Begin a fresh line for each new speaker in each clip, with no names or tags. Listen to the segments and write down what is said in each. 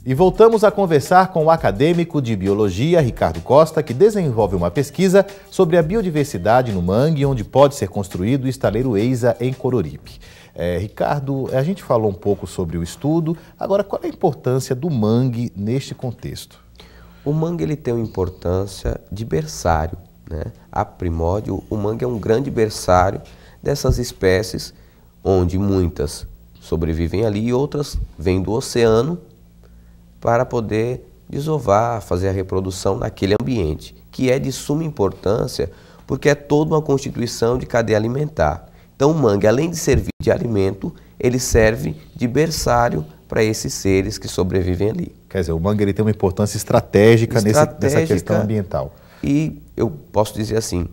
E voltamos a conversar com o acadêmico de biologia, Ricardo Costa, que desenvolve uma pesquisa sobre a biodiversidade no mangue, onde pode ser construído o estaleiro EISA em Coruripe. Ricardo, a gente falou um pouco sobre o estudo, agora qual é a importância do mangue neste contexto?
O mangue ele tem uma importância de berçário, né? A primórdio, o mangue é um grande berçário dessas espécies, onde muitas sobrevivem ali e outras vêm do oceano para poder desovar, fazer a reprodução naquele ambiente, que é de suma importância porque é toda uma constituição de cadeia alimentar. Então o mangue, além de servir de alimento, ele serve de berçário para esses seres que sobrevivem ali.
Quer dizer, o mangue ele tem uma importância estratégica nessa questão ambiental.
E eu posso dizer assim,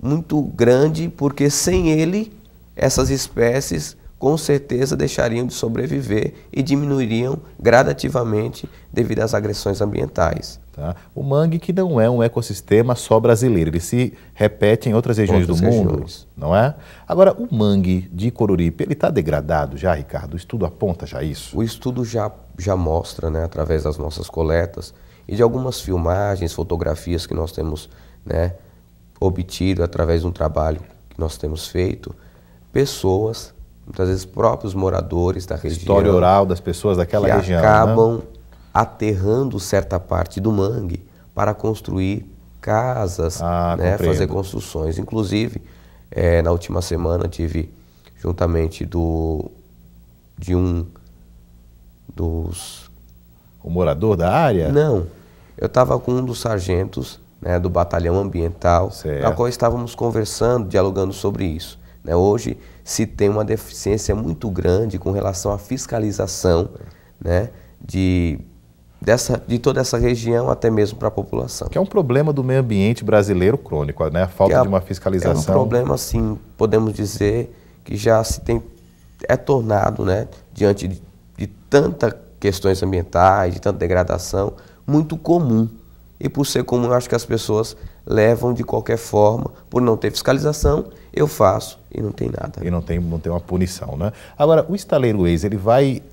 muito grande, porque sem ele, essas espécies com certeza deixariam de sobreviver e diminuiriam gradativamente devido às agressões ambientais.
Tá? O mangue que não é um ecossistema só brasileiro, ele se repete em outras regiões do mundo, não é? Agora, o mangue de Coruripe, ele está degradado já, Ricardo? O estudo aponta já isso?
O estudo já mostra, né, através das nossas coletas e de algumas filmagens, fotografias que nós temos, né, obtido através de um trabalho que nós temos feito, pessoas, muitas vezes próprios moradores da região.
História oral das pessoas daquela região.
Que acabam aterrando certa parte do mangue para construir casas, né, fazer construções. Inclusive, na última semana tive juntamente de um dos...
O morador da área?
Não, eu estava com um dos sargentos, né, do batalhão ambiental, na qual estávamos conversando, dialogando sobre isso. Hoje se tem uma deficiência muito grande com relação à fiscalização, né, de toda essa região, até mesmo para a população.
Que é um problema do meio ambiente brasileiro crônico, né? A falta de uma fiscalização.
É um problema, assim, podemos dizer, que já é tornado, né, diante de tantas questões ambientais, de tanta degradação, muito comum. E por ser comum, eu acho que as pessoas levam de qualquer forma, por não ter fiscalização, eu faço e não tem nada.
E não tem uma punição, né? Agora, o estaleiro EISA, ele vai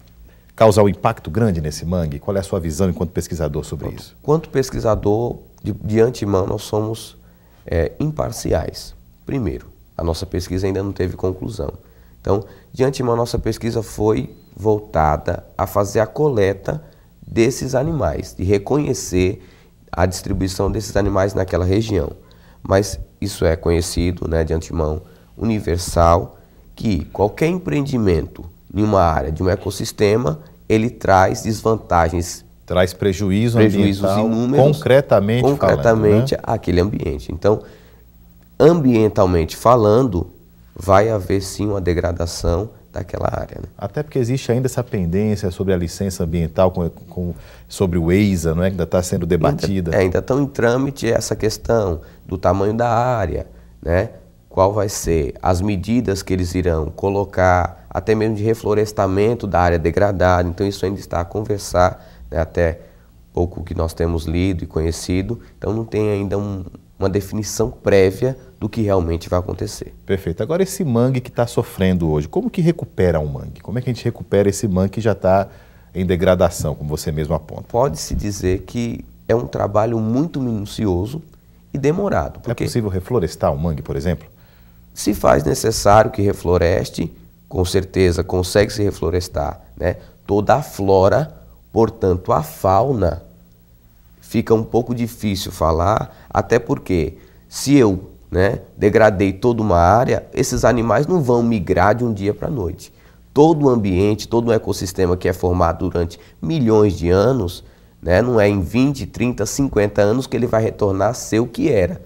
causar um impacto grande nesse mangue? Qual é a sua visão enquanto pesquisador sobre isso?
Enquanto pesquisador, de antemão, nós somos imparciais. Primeiro, a nossa pesquisa ainda não teve conclusão. Então, de antemão, a nossa pesquisa foi voltada a fazer a coleta desses animais, de reconhecer a distribuição desses animais naquela região. Mas isso é conhecido, né, de antemão, universal, que qualquer empreendimento em uma área de um ecossistema, ele traz desvantagens.
Traz prejuízos ambiental,
inúmeros,
concretamente falando, né?
Àquele ambiente. Então, ambientalmente falando, vai haver sim uma degradação daquela área, né?
Até porque existe ainda essa pendência sobre a licença ambiental, sobre o EISA, não é? Que ainda está sendo debatida.
Ainda estão em trâmite essa questão do tamanho da área, né? Qual vai ser as medidas que eles irão colocar, até mesmo de reflorestamento da área degradada. Então isso ainda está a conversar, né? Até pouco que nós temos lido e conhecido, então não tem ainda uma definição prévia do que realmente vai acontecer.
Perfeito. Agora esse mangue que está sofrendo hoje, como que recupera um mangue? Como é que a gente recupera esse mangue que já está em degradação, como você mesmo aponta?
Pode-se dizer que é um trabalho muito minucioso e demorado.
É possível reflorestar um mangue, por exemplo?
Se faz necessário que refloreste, com certeza consegue se reflorestar, né? Toda a flora, portanto a fauna, fica um pouco difícil falar, até porque se eu, né, degradei toda uma área, esses animais não vão migrar de um dia para a noite. Todo o ambiente, todo o ecossistema que é formado durante milhões de anos, né, não é em 20, 30, 50 anos que ele vai retornar a ser o que era.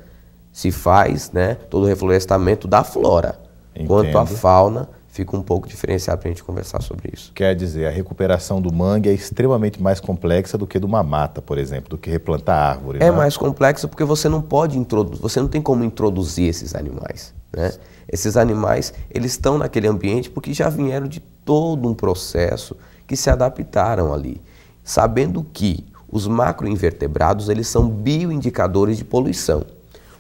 Se faz, né, todo o reflorestamento da flora.
Entendo.
Quanto à fauna, fica um pouco diferenciado para a gente conversar sobre isso.
Quer dizer, a recuperação do mangue é extremamente mais complexa do que de uma mata, por exemplo, do que replantar árvore.
É mais complexa porque você não pode introduzir, você não tem como introduzir esses animais, né? Esses animais, eles estão naquele ambiente porque já vieram de todo um processo que se adaptaram ali, sabendo que os macroinvertebrados, eles são bioindicadores de poluição.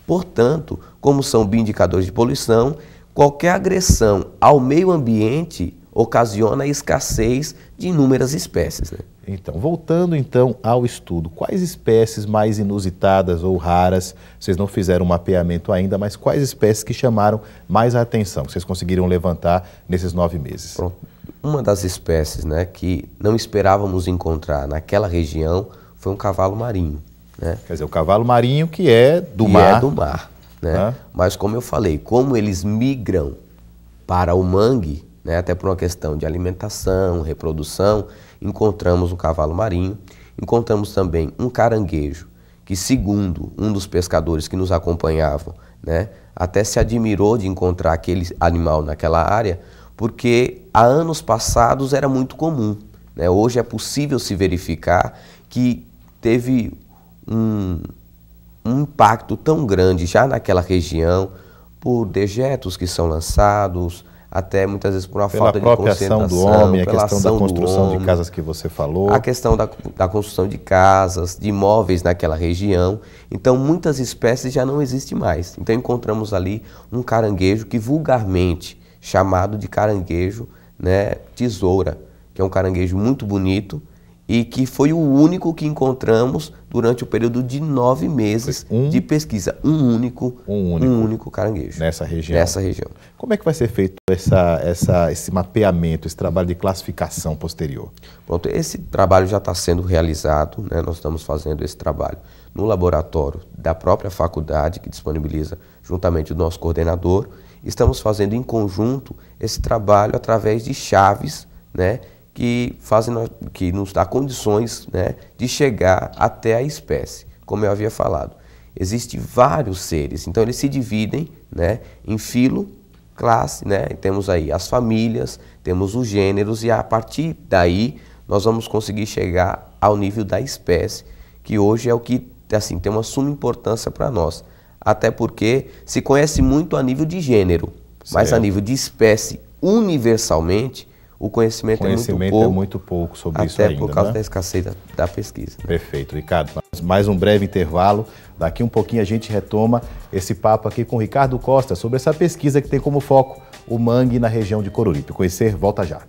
Portanto, como são bioindicadores de poluição, qualquer agressão ao meio ambiente ocasiona a escassez de inúmeras espécies, né?
Então, voltando então ao estudo, quais espécies mais inusitadas ou raras, vocês não fizeram um mapeamento ainda, mas quais espécies que chamaram mais a atenção, que vocês conseguiram levantar nesses 9 meses?
Pronto. Uma das espécies, né, que não esperávamos encontrar naquela região foi um cavalo marinho. Né?
Quer dizer, o cavalo marinho que é do mar.
É do mar. Né? Mas como eu falei, como eles migram para o mangue, né, até por uma questão de alimentação, reprodução, encontramos o cavalo marinho, encontramos também um caranguejo, que segundo um dos pescadores que nos acompanhavam, né, até se admirou de encontrar aquele animal naquela área, porque há anos passados era muito comum. Né? Hoje é possível se verificar que teve um impacto tão grande já naquela região, por dejetos que são lançados, até muitas vezes por uma falta de concentração,
do homem, a questão da construção de casas que você falou.
A questão da construção de casas, de imóveis naquela região. Então, muitas espécies já não existem mais. Então, encontramos ali um caranguejo que vulgarmente chamado de caranguejo, né, tesoura, que é um caranguejo muito bonito e que foi o único que encontramos durante o período de 9 meses de pesquisa. Um único caranguejo.
Nessa região?
Nessa região.
Como é que vai ser feito esse mapeamento, esse trabalho de classificação posterior?
Pronto, esse trabalho já está sendo realizado, né? Nós estamos fazendo esse trabalho no laboratório da própria faculdade, que disponibiliza juntamente o nosso coordenador. Estamos fazendo em conjunto esse trabalho através de chaves, né, que nos dá condições, né, de chegar até a espécie. Como eu havia falado, existem vários seres, então eles se dividem, né, em filo, classe, né, e temos aí as famílias, temos os gêneros e a partir daí nós vamos conseguir chegar ao nível da espécie, que hoje é o que assim, tem uma suma importância para nós. Até porque se conhece muito a nível de gênero, mas a nível de espécie, universalmente, o conhecimento
é muito pouco sobre isso ainda.
Até por causa da escassez da pesquisa. Né?
Perfeito, Ricardo. Mais um breve intervalo. Daqui um pouquinho a gente retoma esse papo aqui com o Ricardo Costa sobre essa pesquisa que tem como foco o mangue na região de Coruripe. Conhecer, volta já.